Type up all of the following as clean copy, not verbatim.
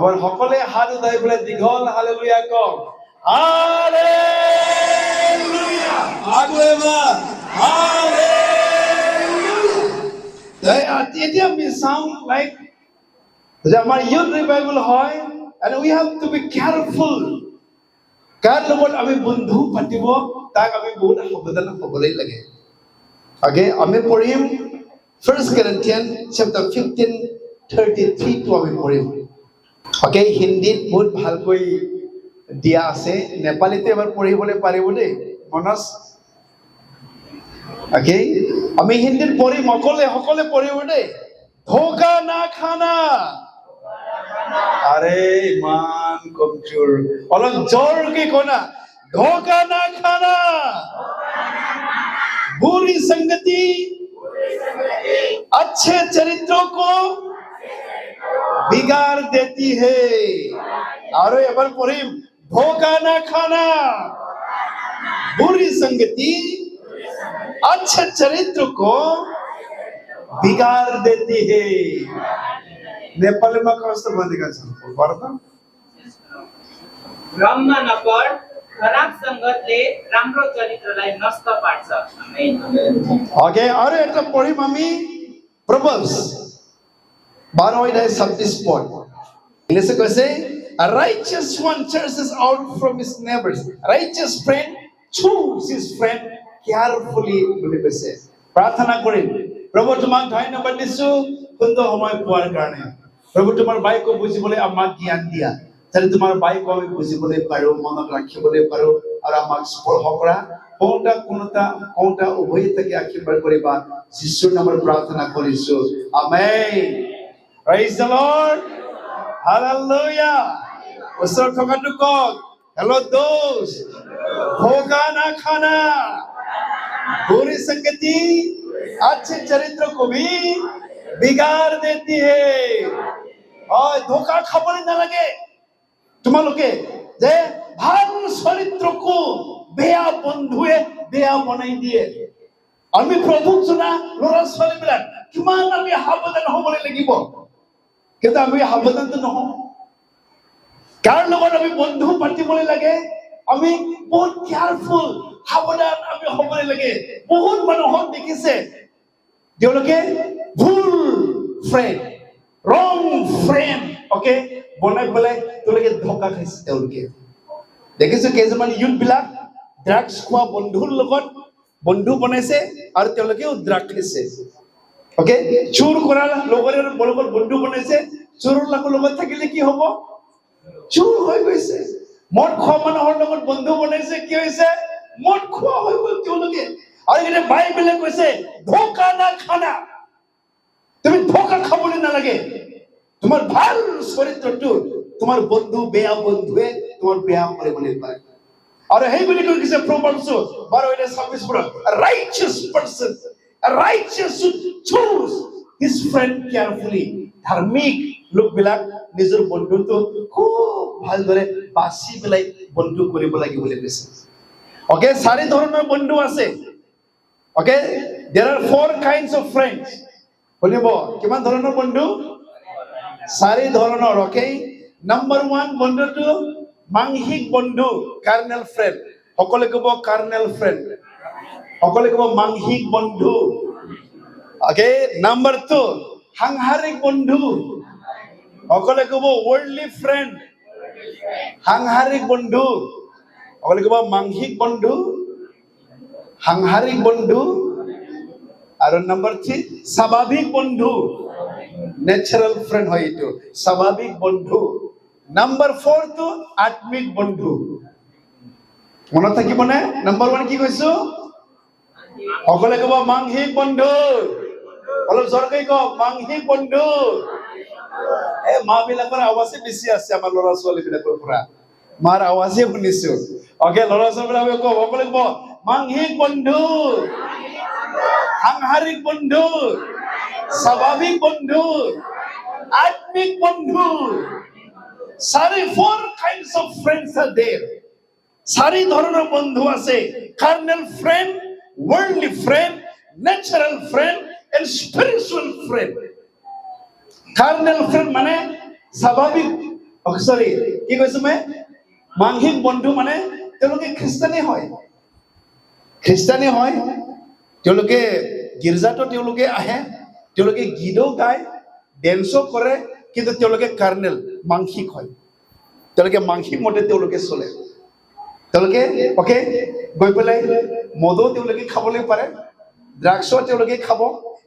এবাৰ সকলে হাত উঠাই পেলাই দীঘল হালেলুয়া কওক হালেলুয়া আৰু এবাৰ হালেলুয়া এতিয়া we sound like যে আমাৰ youth revival হয় and we have to be careful কাৰ লগত আমি বন্ধু পাতিব তাক আমি বহুত সাৱধান হ'বলৈ লাগে Okay, আমি পঢ়িম 1 Corinthians chapter 15:33 to আমি পঢ়িম Okay, হিন্দীত বহুত ভালকৈ দিয়া আছে নেপালীতে এবাৰ পঢ়িবলৈ পাৰিব দেই মনস Okay, আমি হিন্দীত পঢ়িম সকলে পঢ়িব দেই ধোকা না খানা আরে ইমান কমজোৰ অলপ জোৰকে কোনা ধোকা না খানা बुरी संगति अच्छे चरित्रों को बिगाड़ देती है और एबार पढ़िम धोखा ना खाना बुरी संगति अच्छे चरित्र को बिगाड़ देती है नेपाल में कस्तो भनेका छन् पढ्दा ब्रह्म नपर खराब संगतले राम्रो चरित्रलाई नष्ट पार्छ आमेन ओके अरे एउटा पढिम हामी प्रोभर्ब्स 12:26 पढ यसो কৈছে a righteous one chases out from his neighbors righteous friend choose his friend carefully বুলি কৈছে প্ৰাৰ্থনা কৰিম প্ৰভু তোমাক ধন্যবাদ দিছো সুন্দৰ সময় পোৱাৰ কাৰণে প্ৰভু তোমাৰ বাইকো বুজিবলৈ আমাক জ্ঞান দিয়া যাতে তোমাৰ বাইকো আমি বুজিবলৈ পাৰো মনত ৰাখিবলৈ পাৰো আৰু আমাক স্পৰ্শ কৰা কোনটা উভয় থেকে আশীৰ্বাদ কৰিবা যিশুৰ নামত প্ৰাৰ্থনা কৰিছো আমেন praise the lord hallelujah ওচৰ থকাটো কওক hello those ধোখা না খানা बुरी संगति अच्छे चरित्र को भी बिगाड़ देती है और धोखा खाবলৈ নালাগে তোমালোকে যে ভাল চৰিত্ৰকো বেয়া বন্ধুৱে বেয়া বনাই দিয়ে আমি প্ৰভুক জনা ল'ৰা ছোৱালীবিলাক কিমান আমি সাৱধান হ'বলৈ লাগিব কিন্তু আমি সাৱধানটো নহওঁ কাৰ লগত আমি বন্ধু পাতিবলৈ লাগে আমি বহুত কেয়াৰফুল সাৱধান আমি হ'বলৈ লাগে বহুত মানুহক দেখিছে তেওঁলোকে ভুল ফ্ৰেণ্ড ৰং ফ্ৰেণ্ড ওকে বনাই পেলাই তেওঁলোকে ধোকা খাইছে তেওঁলোকে দেখিছো কেইজনমান ইউথ বিলাক ড্ৰাগছ খোৱা বন্ধুৰ লগত বন্ধু বনাইছে আৰু তেওঁলোকেও ড্ৰাগ খাইছে ওকে চুৰ কৰা লগৰ লগত বন্ধু বনাইছে চোৰৰ লগত থাকিলে কি হ'ব চুৰ হৈ গৈছে মদ খোৱা মানুহৰ লগত বন্ধু বনাইছে কি হৈছে মদ খোৱা হৈ গ'ল তেওঁলোকে আৰু এনে বাইবেলে কৈছে ধোকা না খানা তুমি ধোকা খাবলৈ নালাগে তোমাৰ ভাল চৰিত্ৰটো তোমাৰ বন্ধু বেয়া বন্ধুৱে তোমাৰ বেয়া কৰিবলৈ পাৰে আৰু সেই বুলি কৈ কৈছে প্ৰভাৱছ 12:26 পৰা righteous person a righteous should choose his friend carefully ধাৰ্মিক লোকবিলাক নিজৰ বন্ধুটো খুব ভালদৰে বাছি পেলাই বন্ধু কৰিব লাগিব বুলি কৈছে ওকে চাৰি ধৰণৰ বন্ধু আছে okay there are 4 kinds of friends বলিব কিমান ধৰণৰ বন্ধু চাৰি ধৰণৰ ওকে নাম্বাৰ 1 বন্ধুটো মাংহিক বন্ধু কাৰ্নেল ফ্ৰেণ্ড সকলে ক'ব কাৰ্নেল ফ্ৰেণ্ড সকলে ক'ব মাংহিক বন্ধু ওকে নাম্বাৰ 2 সাংসাৰিক বন্ধু সকলে ক'ব worldly friend সাংসাৰিক বন্ধু সকলে ক'ব মাংহিক বন্ধু সাংসাৰিক বন্ধু আৰু নাম্বাৰ 3 স্বাভাৱিক বন্ধু ন্যাচারাল ফ্রেন্ড হয় এটো স্বাভাবিক বন্ধু নাম্বার 4 তো আত্মিক বন্ধু মনত থাকিব না নাম্বার 1 কি কৈছো সকলে কব মাংহিক বন্ধু অলপ জোৰকৈ কওক মাংহিক বন্ধু এ মা বিলাকৰ আৱাজে বেছি আছে আমাৰ ল'ৰা ছোৱালী বিলাকৰ পৰা মাৰ আৱাজে শুনিছো ওকে ল'ৰা ছোৱালী বিলাকে কওক সকলে কব মাংহিক বন্ধু সাংসাৰিক বন্ধু স্বাভাবিক বন্ধু আত্মিক বন্ধু সারি 4 kinds of friends are there সারি ধরনের বন্ধু আছে carnal friend worldly friend natural friend and spiritual friend carnal friend মানে স্বাভাবিক সৰি কি কৈছো মই মাংসিক বন্ধু মানে তেওঁলোকে খ্ৰীষ্টানী হয় তেওঁলোকে গীৰ্জাতো তেওঁলোকে আহে তেওঁলোকে গীতো গায় ডেন্সো কৰে কিন্তু তেওঁলোকে কাৰ্নেল মাংসিক হয় তেওঁলোকে মাংসিক মতে তেওঁলোকে চলে তেওঁলোকে ওকে গৈ পেলাই মদো তেওঁলোকে খাবলৈ পাৰে ড্ৰাগছো তেওঁলোকে খাব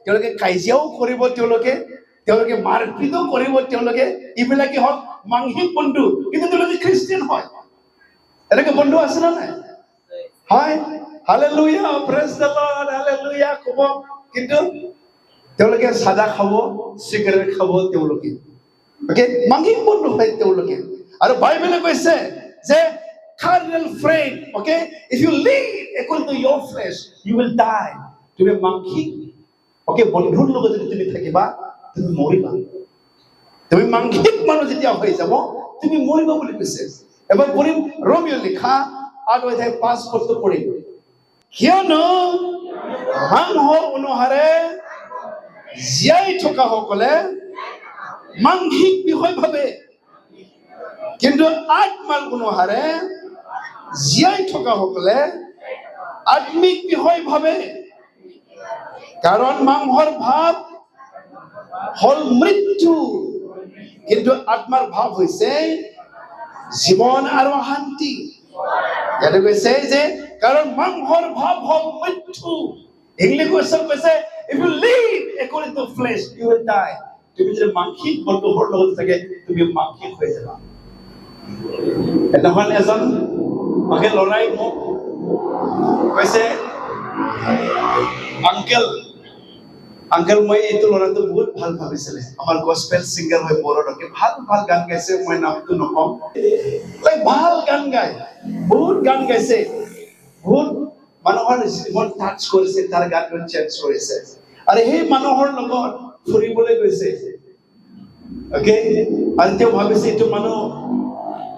তেওঁলোকে কাজিয়াও কৰিব তেওঁলোকে মাৰপিটো কৰিব তেওঁলোকে এইবিলাকে হওক মাংসিক বন্ধু কিন্তু তেওঁলোকে খ্ৰীষ্টিয়ান হয় এনেকে বন্ধু আছে না নাই হয় hallelujah praise the lord hallelujah কব কিন্তু তেওঁলোকে সাদা খাব সিগাৰেট খাব তেওঁলোকে ওকে মাংসিক বন্ধু হয় তেওঁলোকে আৰু বাইবেলে কৈছে যে carnal friend okay if you live according to your flesh you will die তুমি মাংসিক ওকে বন্ধুৰ লগত যদি তুমি থাকিবা তুমি মৰিবা তুমি মাংসিক মানুহ যেতিয়া হৈ যাব তুমি মৰিবা বুলি কৈছে এবাৰ পঢ়িম ৰোমিও লিখা 8 অধ্যায় 5 পদ পঢ়িম কিয়নো মাংস অনুসাৰে জীয়াই থকা সকলে মাংসিক বিষয় ভাবে কিন্তু আত্মাৰ অনুসাৰে জীয়াই থকা সকলে আত্মিক বিষয় ভাবে কাৰণ মাংসৰ ভাৱ হল মৃত্যু কিন্তু আত্মাৰ ভাৱ হৈছে জীৱন আৰু শান্তি ইয়াতে কৈছে যে কাৰণ মাংসৰ ভাৱ হল মৃত্যু ইংলিছ কৈছে if you live according to flesh you will die তুমি যদি মাংসিক বন্ধুৰ লগত থাকে তুমি মাংসিক হৈ যাবা এখন এজন মাকে লৰাই মোক কৈছে আঙ্কেল মই এইটো লৰাটো বহুত ভাল ভাবিছিলে আমাৰ গস্পেল সিঙ্গাৰ হয় বড়োকে ভাল গান গাইছে মই নামটো নকম ভাল গান গায় বহুত গান গাইছে বহুত মানুহৰ জীৱন টাচ কৰিছে তাৰ গানটো চেঞ্জ কৰিছে আৰু সেই মানুহৰ লগত ফুৰিবলৈ গৈছে ওকে আৰু তেওঁ ভাবিছে এইটো মানুহ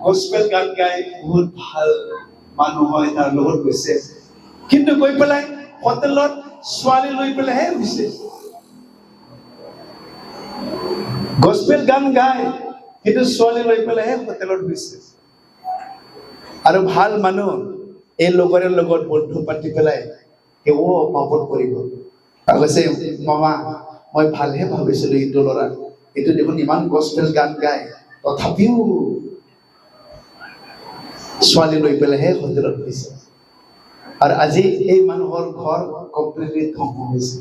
গস্পেল গান গায় বহুত ভাল মানুহ হয় তাৰ লগত গৈছে কিন্তু গৈ পেলাই হোটেলত ছোৱালী লৈ পেলাইহে গৈছে গস্পেল গান গায় কিন্তু ছোৱালী লৈ পেলাইহে হোটেলত গৈছে আৰু ভাল মানুহ এই লগৰে লগত বন্ধু পাতি পেলাই কেও পাপত পৰিব আৰু কৈছে মামা মই ভালহে ভাবিছিলো এইটো ল'ৰা এইটো দেখোন ইমান গস্পেল গান গায় তথাপিও ছোৱালী লৈ পেলাইহে হোটেলত গৈছে আৰু আজি এই মানুহৰ ঘৰ কমপ্লিটলি ধ্বংস হৈছে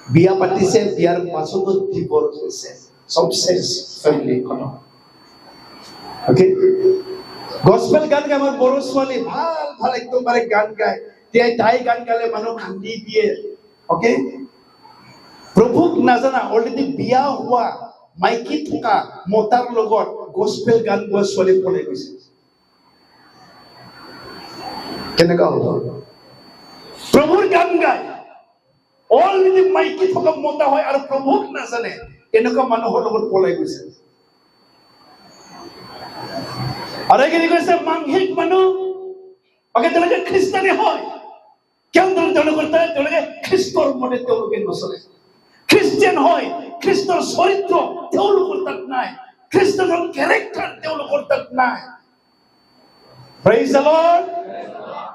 বিয়া পাতিছে বিয়াৰ পাছতো ডিভোৰ্চ হৈছে সব শেষ ফ্যামিলি খতম ওকে গস্পেল গান গায় আমাৰ বড় ছোৱালী ভাল একদমবাৰে গান গায় তাই গান গালে মানুহ কান্দি দিয়ে ওকে প্ৰভুক নাজানা অলৰেডি বিয়া হোৱা মাইকী থকা মতাৰ লগত গস্পেল গান গোৱা ছোৱালী পলাই গৈছে কেনেকা হ'ব প্ৰভুৰ গান গায় অলৰেডি মাইকী থকা মতা হয় আৰু প্ৰভুক নাজানে এনেকুৱা মানুহৰ লগত পলাই গৈছে আৰু কি কৈছে মাংসিক মানুহ ওকে তেওঁলোকে খ্ৰীষ্টানী হয় কিয় তেওঁলোকে খ্ৰীষ্টৰ মতে তেওঁলোকে নচলে খ্ৰীষ্টিয়ান হয় খ্ৰীষ্টৰ চৰিত্ৰ তেওঁলোকৰ তাত নাই খ্ৰীষ্টৰ কেৰেক্টাৰ তেওঁলোকৰ তাত নাই প্ৰেইজ দ্য লৰ্ড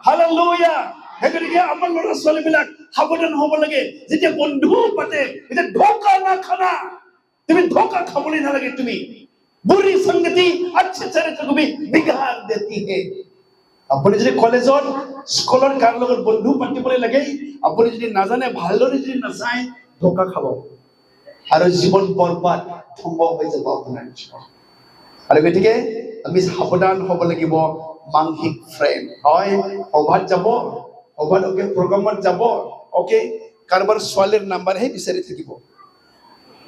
হালেলুয়া হেগৰিয়া আমাৰ ল'ৰা ছোৱালীবিলাক সাৱধান হ'ব লাগে যেতিয়া বন্ধু পাতে এতিয়া ধোকা না খানা তুমি ধোকা খাবলৈ নালাগে তুমি बुरी संगति अच्छे चरित्र को भी बिगाड़ देती है আপুনি যদি কলেজত স্কুলৰ কাৰ লগত বন্ধু পাতিবলৈ লাগে আপুনি যদি নাজানে ভালদৰে যদি নাচায় ধোকা খাব আৰু জীৱন বৰবাদ ধ্বংস হৈ যাব আপোনাৰ জীৱন আৰু গতিকে আমি সাৱধান হ'ব লাগিব মাংসিক ফ্ৰেণ্ড হয় সভাত যাব সভাত ওকে প্ৰগ্ৰামত যাব ওকে কাৰোবাৰ ছোৱালীৰ নাম্বাৰহে বিচাৰি থাকিব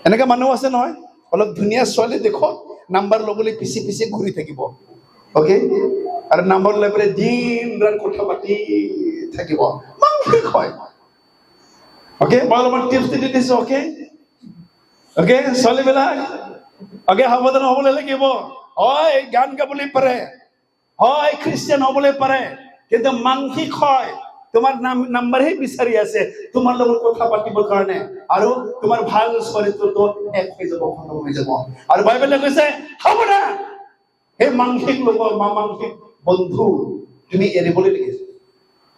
এনেকা মানুহ আছে নহয় অলপ ধুনীয়া ছোৱালী দেখো নাম্বাৰ ল'বলৈ পিছে ঘূৰি থাকিব ওকে আৰু নাম্বাৰ লৈ পেলাই দিন ৰাত কথা পাতি থাকিব মাংসিক হয় ওকে মই অলপমান টিপছ দি দিছো ওকে ওকে ছোৱালীবিলাক ওকে সাৱধান হ'বলৈ লাগিব হয় গান গাবলৈ পাৰে হয় খ্ৰীষ্টিয়ান হ'বলৈ পাৰে কিন্তু মাংসিক হয় তোমাৰ নাম্বাৰহে বিচাৰি আছে তোমাৰ লগত কথা পাতিবৰ কাৰণে আৰু তোমাৰ ভাল চৰিত্ৰটো এক হৈ যাব খতম হৈ যাব আৰু বাইবেলে কৈছে সাৱধান সেই মাংসিক লগৰ মাংসিক বন্ধু তুমি এৰিবলৈ লাগিব,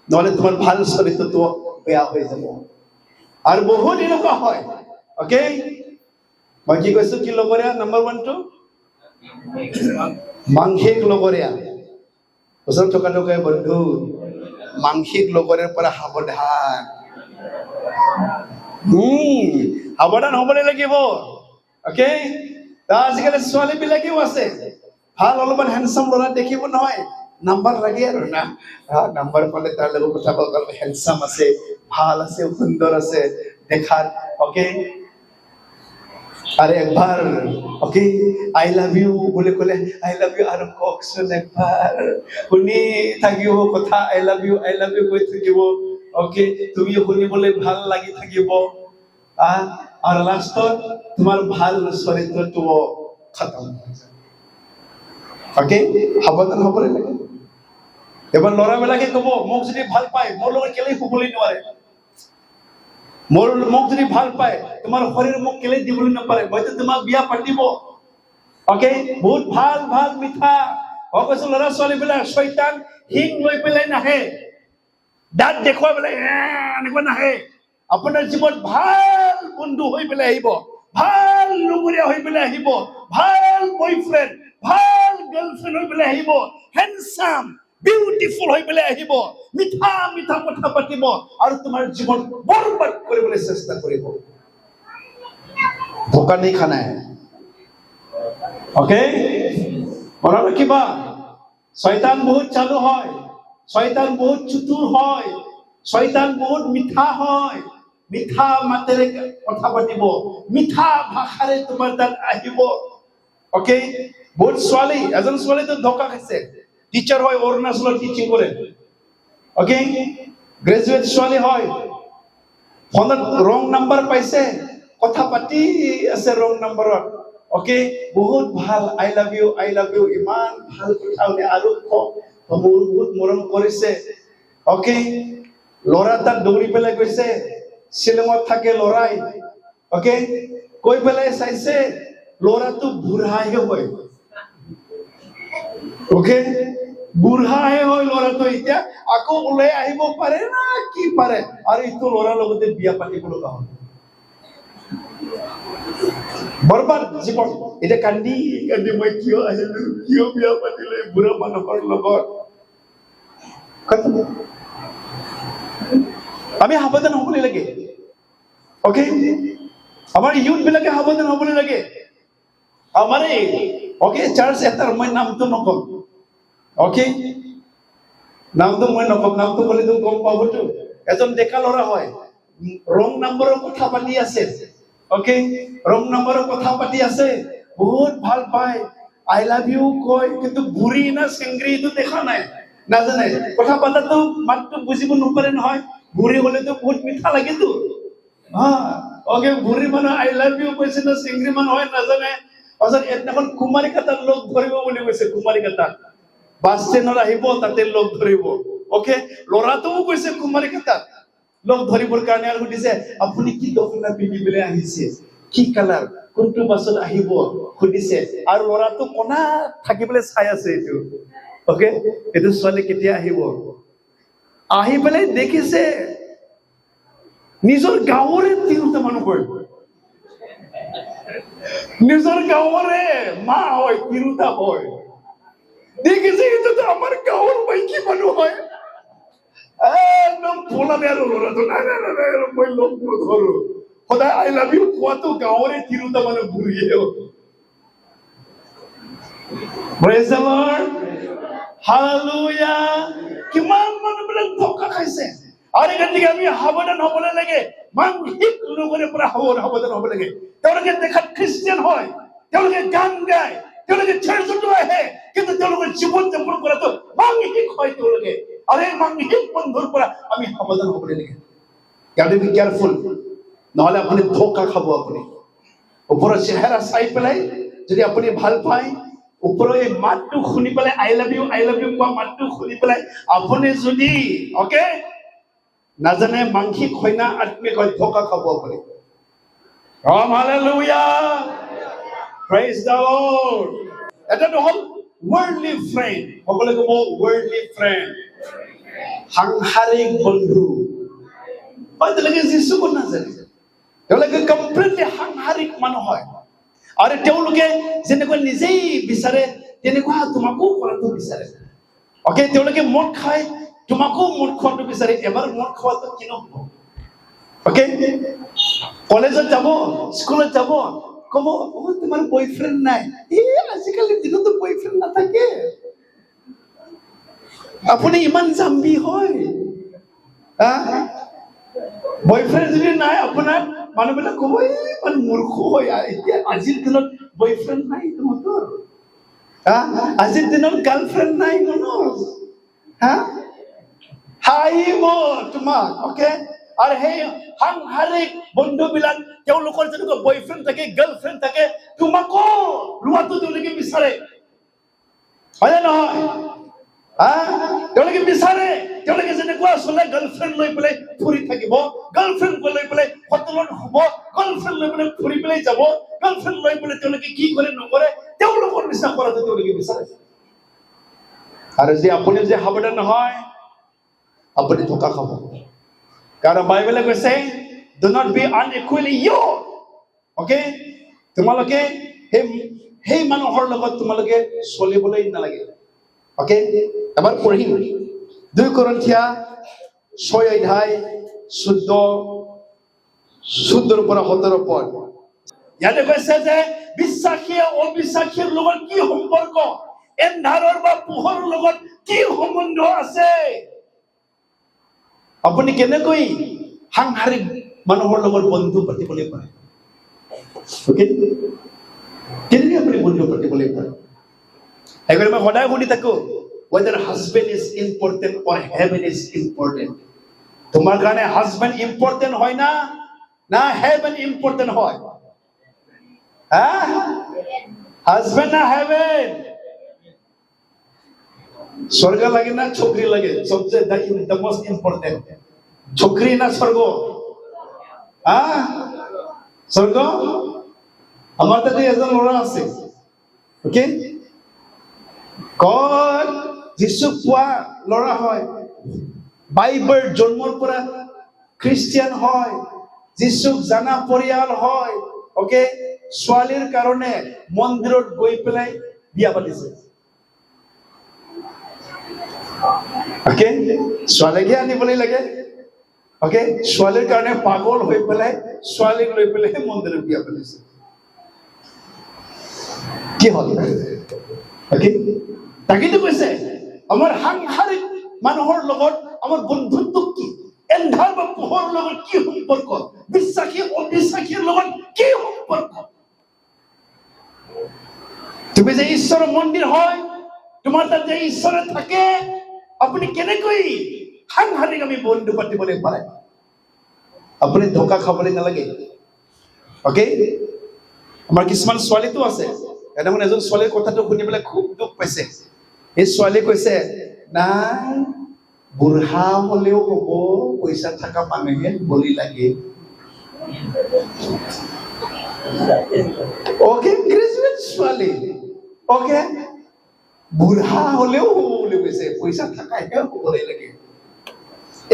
নহলে তোমাৰ ভাল চৰিত্ৰটো বেয়া হৈ যাব। আৰু বহুত এনেকুৱা হয়, অকে? মই কি কৈছো, কি লগৰীয়া? নম্বৰ 1 টো মাংসিক লগৰীয়া। ওচৰত থকা বন্ধু, মাংসিক লগৰীয়াৰ পৰা সাৱধান। সাৱধান হ'বলৈ লাগিব, অকে? আজিকালি ছোৱালী বিলাকেও আছে, ভাল অলপমান হেণ্ডচাম ল'ৰা দেখিব নহয়, নাম্বাৰ লাগে আৰু না, নাম্বাৰ পালে তাৰ লগত কথা ক'ব, হেণ্ডচাম আছে, ভাল আছে, সুন্দৰ আছে দেখাত, অকে? আরে একবার, ওকে, আই লাভ ইউ বলে কলে আই লাভ ইউ আর ককচোন একবার, শুনি থাকিব কথা, আই লাভ ইউ কৈ থাকিব, ওকে? তুমি শুনিবলৈ ভাল লাগি থাকিব, আর লাষ্টত তোমাৰ ভাল চৰিত্ৰটো খতম, ওকে? সাৱধান হ'বলৈ লাগে। এবাৰ ল'ৰাবিলাকে ক'ব, মোক যদি ভাল পায় মোৰ লগত কেলেই শুবলৈ নোৱাৰে, মোক যদি ভাল পায় তোমাৰ শৰীৰ মোক কেলে দিবলৈ নপাৰে, মইতো তোমাক বিয়া পাতিব, ওকে? বহুত ভাল ভাল মিঠা। মই কৈছো ল'ৰা ছোৱালী বিলাক শয়তান হিং লৈ পেলাই নাহে, দাঁত দেখুৱাই পেলাই এনেকুৱা নাহে। আপোনাৰ জীৱন ভাল বন্ধু হৈ পেলাই আহিব, ভাল লগৰীয়া হৈ পেলাই আহিব, ভাল বয়ফ্ৰেণ্ড, ভাল গাৰ্লফ্ৰেণ্ড হৈ পেলাই আহিব, হেণ্ডচাম বিউটিফুল হৈ পেলাই আহিব, মিঠা মিঠা কথা পাতিব, আৰু তোমাৰ জীৱন বৰবাদ কৰিবলৈ চেষ্টা কৰিব। ধোকা নেই খানা হে, ওকে? মনত ৰাখিবা, শয়তান বহুত চালু হয়, শয়তান বহুত চতুৰ হয়, শয়তান বহুত মিঠা হয়, মিঠা মাতেৰে কথা পাতিব, মিঠা ভাষাৰে তোমাৰ তাত আহিব, ওকে? বহুত ছোৱালী, এজন ছোৱালীতো ধোকা খাইছে, টিচাৰ হয়, অৰুণাচলত টিচিং কৰে, ওকে? গ্ৰেজুৱেট ছোৱালী হয়, ফোনত ৰং নাম্বাৰ পাইছে, কথা পাতি আছে ৰং নাম্বাৰত, ওকে? বহুত ভাল, আই লাভ ইউ, ইমান ভাল কথা শুনে, আৰু বহুত মৰম কৰিছে, ওকে? ল'ৰা তাত দৌৰি পেলাই গৈছে, শ্বিলঙত থাকে ল'ৰাই, ওকে? কৈ পেলাই চাইছে ল'ৰাটো বুঢ়াহে হয়, ওকে? বুঢ়াহে হয় ল'ৰাটো, এতিয়া আকৌ ওলাই আহিব পাৰে না কি পাৰে, আৰু ইটো ল'ৰাৰ লগতে বিয়া পাতিব লগা হ'ল, বৰবাদ জীৱন। এতিয়া কান্দি কান্দি মই কিয় আহিলো, কিয় বিয়া পাতিলে বুঢ়া মানুহৰ লগত। আমি সাৱধান হ'বলৈ লাগে, ওকে? আমাৰ ইউথ বিলাকে সাৱধান হ'বলৈ লাগে। আমাৰ এই, ওকে, চাৰ্চ এটাৰ মই নামটো নকম, ওকে? নামটো মই নকম, নামটো ক'লেতো গম পাবতো। এজন ডেকা ল'ৰা হয়, ৰং নম্বৰৰ কথা পাতি আছে, ওকে? ৰং নম্বৰৰ কথা পাতি আছে, বহুত ভাল পায়, আই লাভ ইউ কয়, কিন্তু বুঢ়ী না চেংগ্ৰী এইটো দেখা নাই, নাজানে, কথা পাতাতো মাতটো বুজিব নপাৰে নহয়, বুঢ়ী হলেতো বহুত মিঠা লাগেতো, ওকে? বুঢ়ী মানুহ আই লাভ ইউ কৈছে না চেংগ্ৰী মানুহ হয় নাজানে। পাছত এদিনাখন কুমাৰিকাতাত লগ ধৰিব বুলি কৈছে, কুমাৰিকাতাত বাছ ষ্টেণ্ডত আহিব, তাতে লগ ধৰিব, ওকে? ল'ৰাটোও কৈছে কুমাৰিকাতাত লগ ধৰিবৰ কাৰণে, আৰু সুধিছে আপুনি কি দখনা পিন্ধি পেলাই আহিছে, কি কালাৰ, কোনটো বাছত আহিব সুধিছে, আৰু ল'ৰাটো কোনাত থাকি পেলাই চাই আছে এইটো, ওকে? এইটো ছোৱালী কেতিয়া আহিব, আহি পেলাই দেখিছে নিজৰ গাঁৱৰে 3টা মানুহ হয়, নিজৰ গাঁৱৰে মা হয়, 3টা হয়, দেখিছে এইটোতো আমাৰ গাঁৱৰ মাইকী মানুহ হয়, একদম পলালে আৰু ল'ৰাটো, নাই নাই নাই নাই, মই লগ নধৰো, সদায় আই লাভ ইউ কোৱাটো গাঁৱৰে 3টা মানুহ ঘূৰিয়ে। Praise the Lord, hallelujah। কিমান মানুহবিলাক ধোকা খাইছে, আৰু গতিকে আমি সাৱধান হ'বলৈ লাগে, মানসিক ৰোগৰ পৰা সাৱধান হ'ব লাগে। তেওঁলোকে দেখাত খ্ৰীষ্টিয়ান হয়, তেওঁলোকে গান গায়, তেওঁলোকে চাৰ্চতো আহে, কিন্তু তেওঁলোকৰ জীৱন যাপন কৰাটো মানসিক হয় তেওঁলোকে, আৰু এই মানসিক বন্ধুৰ পৰা আমি সাৱধান হ'বলৈ লাগে। gotta be careful, নহলে আপুনি ধোকা খাব। আপুনি ওপৰৰ চেহেৰা চাই পেলাই যদি আপুনি ভাল পায়, ওপৰৰ এই মাতটো শুনি পেলাই আই লাভ ইউ কোৱা মাতটো শুনি পেলাই আপুনি যদি, ওকে, নাজানে মানসিক হয় না আত্মিক হয়, ধোকা খাব আপুনি। Hallelujah, praise the lord. এটা নহল worldly friend. সকলে ক'ব worldly friend. সাংসাৰিক বন্ধু। হয়তো লাগে যিচুকো নাজানে। তেওঁলোকে কমপ্লিটলি সাংসাৰিক মানুহ হয়। আৰু তেওঁলোকে যেনেকৈ নিজেই বিচাৰে তেনেকুৱা তোমাকো কৰাটো বিচাৰে। অকে, তেওঁলোকে মদ খায়, তোমাকো মদ খোৱাটো বিচাৰে। এবাৰ মদ খোৱাটো কি নহ'ব? অকে, কলেজত যাব, স্কুলত যাব, ক'ব তোমাৰ বয়ফ্ৰেণ্ড নাই। আজিকালি দিনতো বয়ফ্ৰেণ্ড নাথাকে। আপুনি ইমান জাম্বি হয়। বয়ফ্ৰেণ্ড যদি নাই আপোনাৰ, মানুহবিলাক ক'ব ইমান মূৰ্খ হয়। এতিয়া আজিৰ দিনত বয়ফ্ৰেণ্ড নাই তোমাকৰ। আজিৰ দিনত গাৰ্লফ্ৰেণ্ড নাই মনোজ। হাঁহিব তোমাক। অকে, আৰু সেই সাংসাৰিক বন্ধুবিলাক তেওঁলোকৰ যেনেকুৱা বয়ফ্ৰেণ্ড থাকে, গাৰ্লফ্ৰেণ্ড থাকে, তোমাকো লোৱাটো তেওঁলোকে বিচাৰে। হয় নে নহয়? তেওঁলোকে বিচাৰে তেওঁলোকে যেনেকুৱা চলে গাৰ্লফ্ৰেণ্ড লৈ পেলাই ফুৰি থাকিব, গাৰ্লফ্ৰেণ্ড লৈ পেলাই হোটেলত শুব, গাৰ্লফ্ৰেণ্ড লৈ পেলাই ফুৰি পেলাই যাব, গাৰ্লফ্ৰেণ্ড লৈ পেলাই তেওঁলোকে কি কৰে নকৰে তেওঁলোকৰ নিচিনা কৰাটো তেওঁলোকে বিচাৰে। আৰু যদি আপুনি যদি সাৱধান নহয়, আপুনি ধোকা খাব। কাৰণ বাইবেলে কৈছে do not be unequally yoked. Okay, তোমালোকে সেই মানুহৰ লগত তোমালোকে চলিবলৈ নালাগে। অকে, এবাৰ পঢ়িম 2 Korinthia 6 অধ্যায় 14 পৰা 17 পদ। ইয়াতে কৈছে যে বিশ্বাসীয়ে অবিশ্বাসীৰ লগত কি সম্পৰ্ক, এন্ধাৰৰ বা পোহৰৰ লগত কি সম্বন্ধ আছে। আপুনি কেনেকৈ সাংসাৰিক মানুহৰ লগত বন্ধু পাতিবলৈ পাৰে? কেনেকৈ আপুনি বন্ধু পাতিবলৈ পাৰে? সেইকাৰণে মই সদায় শুনি থাকো, whether husband is important or heaven is important. তোমাৰ কাৰণে হাজবেণ্ড ইম্পৰ্টেণ্ট হয় না না হেভেন ইম্পৰ্টেণ্ট হয়? হাজবেণ্ড না হেভেন? স্বর্গ লাগে না ছোকরি লাগে? সবচেয়ে the most important ছোকরি না স্বর্গ? স্বর্গ। আমার তাতে এজন ল'ৰা আছে। ওকে, God যিশু পোৱা ল'ৰা হয়, বাইবেল জন্মৰ পৰা খ্ৰীষ্টিয়ান হয়, যিশুক জানা পৰিয়াল হয়। ওকে, ছোৱালীৰ কাৰণে মন্দিৰত গৈ পেলাই বিয়া পাতিছে। ওকে, ছোৱালীকে আনিবলৈ লাগে। ওকে, ছোৱালীৰ কাৰণে পাগল হৈ পেলাই ছোৱালীক লৈ পেলাই মন্দিৰত বিয়া পাতিছে। কি হ'ল? ওকে, তাকেতো কৈছে আমাৰ সাংসাৰিক মানুহৰ লগত আমাৰ বন্ধুত্ব কি, এন্ধাৰ বা পোহৰৰ লগত কি সম্পৰ্ক, বিশ্বাসী অবিশ্বাসীৰ লগত কি সম্পৰ্ক। তুমি যে ঈশ্বৰৰ মন্দিৰ হয়, তোমাৰ তাত যে ঈশ্বৰে থাকে, আপুনি কেনেকৈ সাংসাৰিক আমি বন্ধু পাতিবলৈ পাৰে? আপুনি ধোকা খাবলৈ নালাগে। ওকে, আমাৰ কিছুমান ছোৱালীটো আছে, এদিন এজন ছোৱালীৰ কথাটো শুনি পেলাই খুব দুখ পাইছে। এই ছোৱালী কৈছে, নাই বুঢ়া হলেও হ'ব, পইচা থকা মানুহে বলি লাগে। ওকে, গ্ৰেজুৱেট ছোৱালী। ওকে, বুঢ়া হলেও হ'ব বুলি কৈছে, পইচা থাকাহে হ'বলৈ লাগে।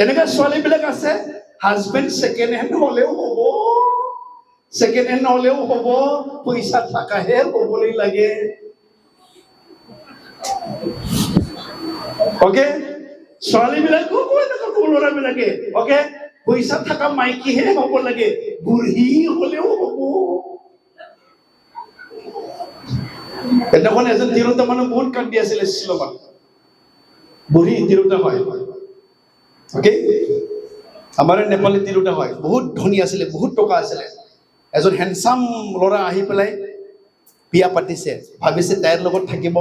এনেকুৱা ছোৱালী বিলাক আছে, হাজবেণ্ড ছেকেণ্ড হেণ্ড হলেও হ'ব, ছেকেণ্ড হেণ্ড হলেও হ'ব, পইচা থাকাহে হ'বলৈ লাগে। ওকে, ছোৱালী বিলাকো এনেকুৱা ল'ৰাবিলাকে ওকে পইচা থকা মাইকীহে হ'ব লাগে, বুঢ়ী হলেও হ'ব। এদিনাখন এজন তিৰোতা মানুহ বহুত কান্দি আছিলে শ্বিলঙত, বুঢ়ী তিৰোতা হয়। ওকে, আমাৰ নেপালী তিৰোতা হয়, বহুত ধনী আছিলে, বহুত টকা আছিলে। এজন হেণ্ডচাম ল'ৰা আহি পেলাই বিয়া পাতিছে, ভাবিছে তাইৰ লগত থাকিব।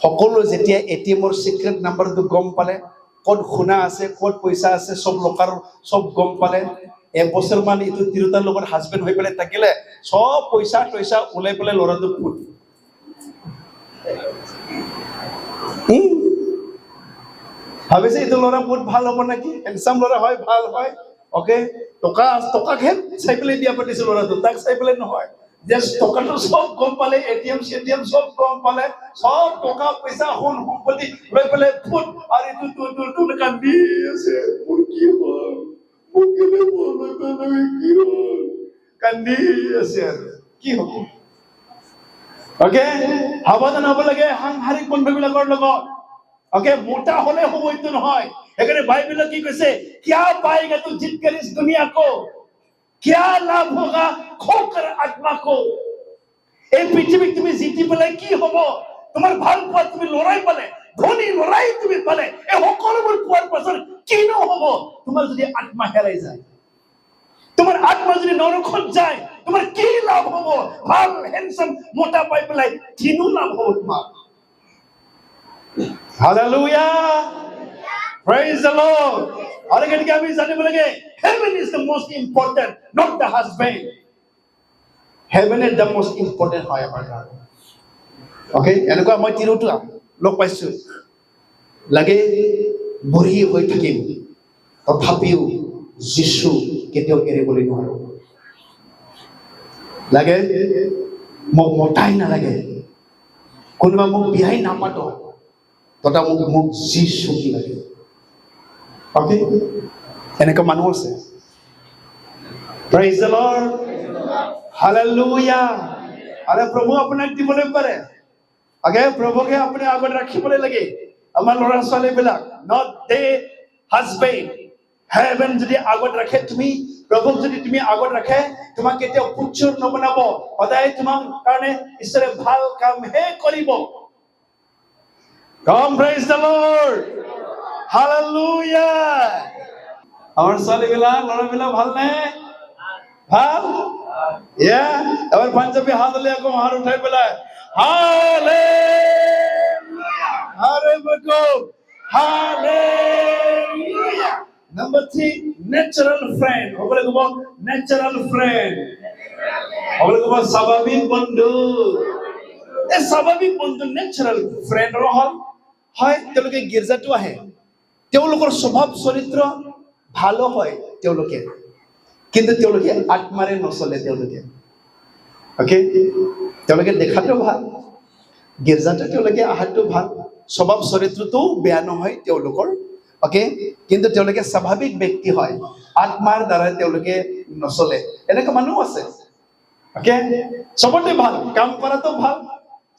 সকলো যেতিয়া এটিএমৰ চিক্ৰেট নাম্বাৰটো গম পালে, ক'ত সোণা আছে, ক'ত পইচা আছে, চব লকাৰ চব গম পালে। এবছৰ মান এইটো তিৰোতাৰ লগত হাজবেণ্ড হৈ পেলাই থাকিলে, চব পইচা টইচা ওলাই পেলাই ল'ৰাটো ফুট। ভাবিছে এইটো ল'ৰা বহুত ভাল হ'ব নেকি, হেণ্ডচাম ল'ৰা হয়, ভাল হয়। ওকে, টকাকহে চাই পেলাই বিয়া পাতিছে ল'ৰাটো, তাক চাই পেলাই নহয়। জাস্ট টকাটো সব গম পালে, এটিএম সেটিএম সব গম পালে, সব টকা পইচা সোণ সম্পত্তি লৈ পেলাই ফুট আৰু এইটো কান্দি আছে, মোৰ কি হ'ল, মোক কেলে লৈ পেলাই কি হ'ল, কান্দি আছে আৰু কি হ'ব? ওকে, সাৱধান হ'ব লাগে সাংসাৰিক বন্ধুবিলাকৰ লগত। ওকে, মোটা হলে হ'ব এইটো নহয়। সেইকাৰণে বাইবেলত কি কৈছে, क्या पाएगा तू जीत कर इस दुनिया को, क्या लाभ होगा खोकर आत्मा को। এই পৃথিৱীত তুমি জিতি পেলাই কি হ'ব? তোমাৰ ভাল পোৱা তুমি লৰাই পালে, ধনী লৰাই তুমি পালে, এই সকলোবোৰ পোৱাৰ পাছত কিনো হ'ব তোমাৰ যদি আত্মা হেৰাই যায়? তোমার আত্মা যদি নরকত যায় তোমার কি লাভ হবো? ভাল হ্যান্ডসাম মোটা পাই পেলাই কিনো লাভ হবো তোমার? Hallelujah, praise the lord. আর এখানে আমি জানিব লাগে, heaven is the most important, not the husband. Heaven is the most important হয় আমাৰ কাৰণে। ওকে, এনেকুৱা মই তিৰোতা লগ পাইছো, লাগে বুঢ়ী হৈ থাকিম তথাপিও যিশু কেতিয়াও এৰিবলৈ নোৱাৰো। লাগে মোক মতাই নালাগে, কোনোবা মোক বিয়াই নাপাতো, তথা মোক যিশু কি লাগে। ওকে, এনেকুৱা মানুহ আছে। Praise the lord, hallelujah. আৰে প্ৰভু আপোনাক দিবলৈ পাৰে। ওকে, প্ৰভুকে আপুনি আগত ৰাখিবলৈ লাগে। আমাৰ ল'ৰা ছোৱালী বিলাক নট দে হাজবেণ্ড, হেভেন যদি আগত ৰাখে, তুমি প্ৰভুক যদি তুমি আগত ৰাখে, তোমাক কেতিয়াও পুচ্ছৰ নবনাব। সদায় তোমাৰ কাৰণে ঈশ্বৰে ভাল কামহে কৰিব। Come, praise the Lord, hallelujah। আমাৰ ছোৱালীবিলাক ল'ৰাবিলাক ভালনে? ভাল? এবাৰ পাঞ্জাবী হাত হ'লে আকৌ হাত উঠাই পেলাই হালেলুয়া, আরে Boko hallelujah. Number 3, natural friend. সকলে ক'ব natural friend। সকলে ক'ব স্বাভাৱিক বন্ধু। এই স্বাভাৱিক বন্ধু natural friend হ'ল হয়, তেওঁলোকে গীৰ্জাটো আহে, তেওঁলোকৰ স্বভাৱ চৰিত্ৰ ভালো হয় তেওঁলোকে, কিন্তু তেওঁলোকে আত্মাৰে নচলে। ওকে, তেওঁলোকে দেখাটো ভাল, গীৰ্জাটো তেওঁলোকে আহাৰটো ভাল, স্বভাৱ চৰিত্ৰটোও বেয়া নহয় তেওঁলোকৰ। ওকে, কিন্তু তেওঁলোকে স্বাভাৱিক ব্যক্তি হয়, আত্মাৰ দ্বাৰা তেওঁলোকে নচলে। এনেকুৱা মানুহ আছে। ওকে, চবতে ভাল, কাম কৰাটো ভাল,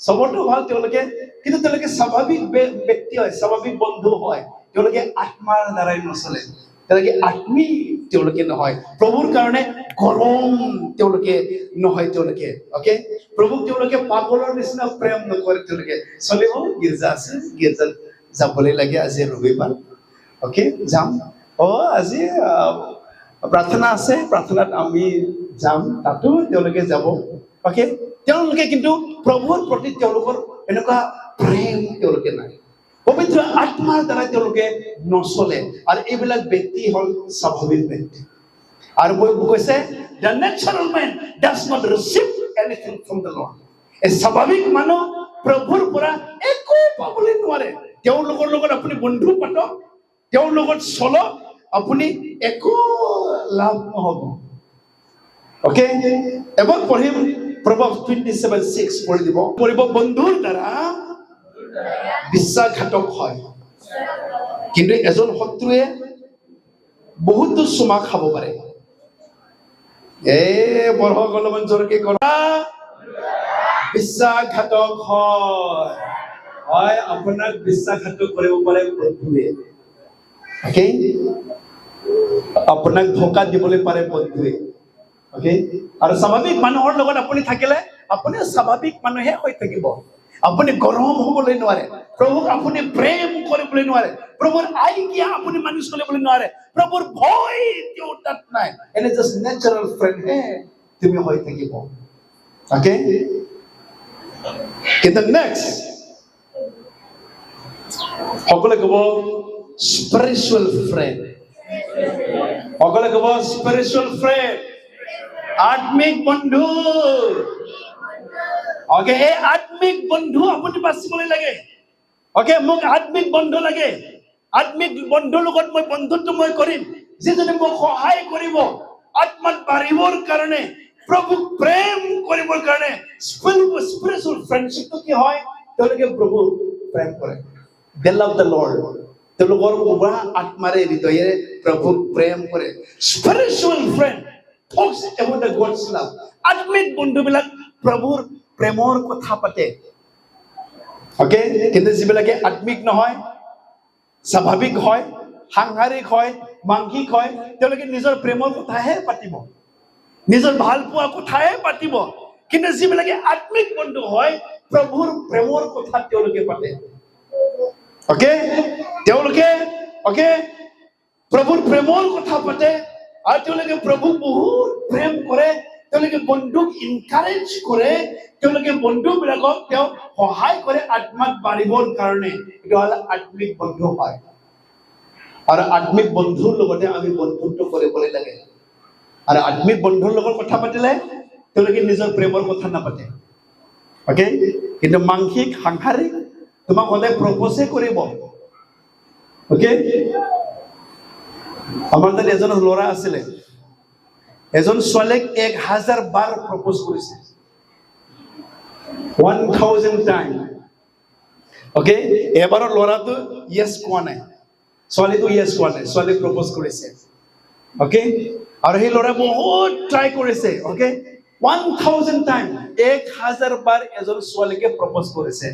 চবতো ভাল তেওঁলোকে, কিন্তু তেওঁলোকে স্বাভাৱিক ব্যক্তি হয়, স্বাভাৱিক বন্ধু হয়। তেওঁলোকে আত্মাৰ দ্বাৰাই নচলে, তেওঁলোকে আত্মী তেওঁলোকে নহয়। প্ৰভুৰ কাৰণে গৰম তেওঁলোকে নহয় তেওঁলোকে। ওকে, প্ৰভুক তেওঁলোকে পাগলৰ নিচিনা প্ৰেম নকৰে তেওঁলোকে। চলিব, গীৰ্জা আছে, গীৰ্জাত যাবলৈ লাগে, আজি ৰবিবাৰ। ওকে, যাম। আজি প্ৰাৰ্থনা আছে, প্ৰাৰ্থনাত আমি যাম, তাতো তেওঁলোকে যাব। ওকে, তেওঁলোকে কিন্তু প্ৰভুৰ প্ৰতি তেওঁলোকৰ এনেকুৱা প্ৰেম তেওঁলোকে নাই, পবিত্ৰ আত্মাৰ দ্বাৰা তেওঁলোকে নচলে। আৰু এইবিলাক ব্যক্তি হ'ল স্বাভাৱিক ব্যক্তি। আৰু মই কৈছে, the natural man does not receive anything from the Lord। এই স্বাভাৱিক মানুহ প্ৰভুৰ পৰা একো পাবলৈ নোৱাৰে। তেওঁলোকৰ লগত আপুনি বন্ধু পাতক, তেওঁৰ লগত চলক, আপুনি একো লাভ নহ'ব। ওকে, এবাৰ পঢ়িম, Proverbs 27:6 পঢ়ি দিব। পঢ়িব, বন্ধুৰ দ্বাৰা বিশ্বাসঘাতক হয়, কিন্তু এজন শত্ৰুৱে বহুতো চুমা খাব পাৰে। পঢ়ক অলপমান জোৰকে কৰা। বিশ্বাসঘাতক হয়, আপোনাক বিশ্বাসঘাতক কৰিব পাৰে বন্ধুৱে। ওকে, আপোনাক ধোকা দিবলৈ পাৰে বন্ধুৱে। ওকে, আৰু স্বাভাৱিক মানুহৰ লগত আপুনি থাকিলে আপুনি স্বাভাৱিক মানুহে হৈ থাকিব। আপুনি গৰম হ'বলৈ নোৱাৰে, প্ৰভুক আপুনি প্ৰেম কৰিবলৈ নোৱাৰে, প্ৰভুৰ আজ্ঞা আপুনি মানি চলিবলৈ নোৱাৰে, প্ৰভুৰ ভয় তেওঁৰ তাত নাই। এনে জাষ্ট নেচাৰেল ফ্ৰেণ্ড হে তুমি হৈ থাকিব। ওকে, কিন্তু নেক্সট সকলে ক'ব স্পিৰিচুৱেল ফ্ৰেণ্ড। সকলে ক'ব স্পিৰিচুৱেল ফ্ৰেণ্ড, আত্মিক বন্ধু। ওকে, এই আত্মিক বন্ধু আপুনি বাচিবলৈ লাগে। ওকে, মোক আত্মিক বন্ধু লাগে। আত্মিক বন্ধুৰ লগত মই বন্ধুত্ব মই কৰিম, যিজনে মোক সহায় কৰিব আত্মাত বাঢ়িবৰ কাৰণে, প্ৰভুক প্ৰেম কৰিবৰ কাৰণে স্পিৰিচুৱেল ফ্ৰেণ্ডশ্বিপটো কি হয় তেওঁলোকে প্ৰভুক প্ৰেম কৰে they love the Lord তেওঁলোকৰ উভা আত্মাৰে হৃদয়েৰে প্ৰভুক প্ৰেম কৰে spiritual friend talks about the God's love আত্মিক বন্ধুবিলাক প্ৰভুৰ প্ৰেমৰ কথা পাতে ওকে কিন্তু যিবিলাকে আত্মিক নহয় স্বাভাৱিক হয় সাংসাৰিক হয় মাংসিক হয় তেওঁলোকে নিজৰ প্ৰেমৰ কথাহে পাতিব নিজৰ ভাল পোৱা কথাহে পাতিব কিন্তু যিবিলাকে আত্মিক বন্ধু হয় প্ৰভুৰ প্ৰেমৰ কথা তেওঁলোকে পাতে ওকে তেওঁলোকে ওকে প্ৰভুৰ প্ৰেমৰ কথা পাতে আৰু তেওঁলোকে প্ৰভুক বহুত প্ৰেম কৰে তেওঁলোকে বন্ধুক ইনকাৰেজ কৰে তেওঁলোকে বন্ধুবিলাকক তেওঁ সহায় কৰে আত্মাত বাঢ়িবৰ কাৰণে এইটো হ'ল আত্মিক বন্ধু হয় আৰু আত্মিক বন্ধুৰ লগতে আমি বন্ধুত্ব কৰিবলৈ লাগে আৰু আত্মিক বন্ধুৰ লগত কথা পাতিলে তেওঁলোকে নিজৰ প্ৰেমৰ কথা নাপাতে ওকে কিন্তু মাংসিক সাংসাৰিক তোমাক সদায় প্ৰপ'জে কৰিব ওকে আমাৰ তাত এজন ল'ৰা আছিলে এজন ছোৱালীক 1000 বাৰ প্ৰপ'জ কৰিছে 1000 টাইম ওকে এবাৰৰ ল'ৰাটো ইয়েছ কোৱা নাই ছোৱালীটো ইয়েছ কোৱা নাই ছোৱালীক প্ৰপ'জ কৰিছে ওকে আৰু সেই ল'ৰা বহুত ট্ৰাই কৰিছে ওকে 1000 টাইম 1000 বাৰ এজন ছোৱালীকে প্ৰপ'জ কৰিছে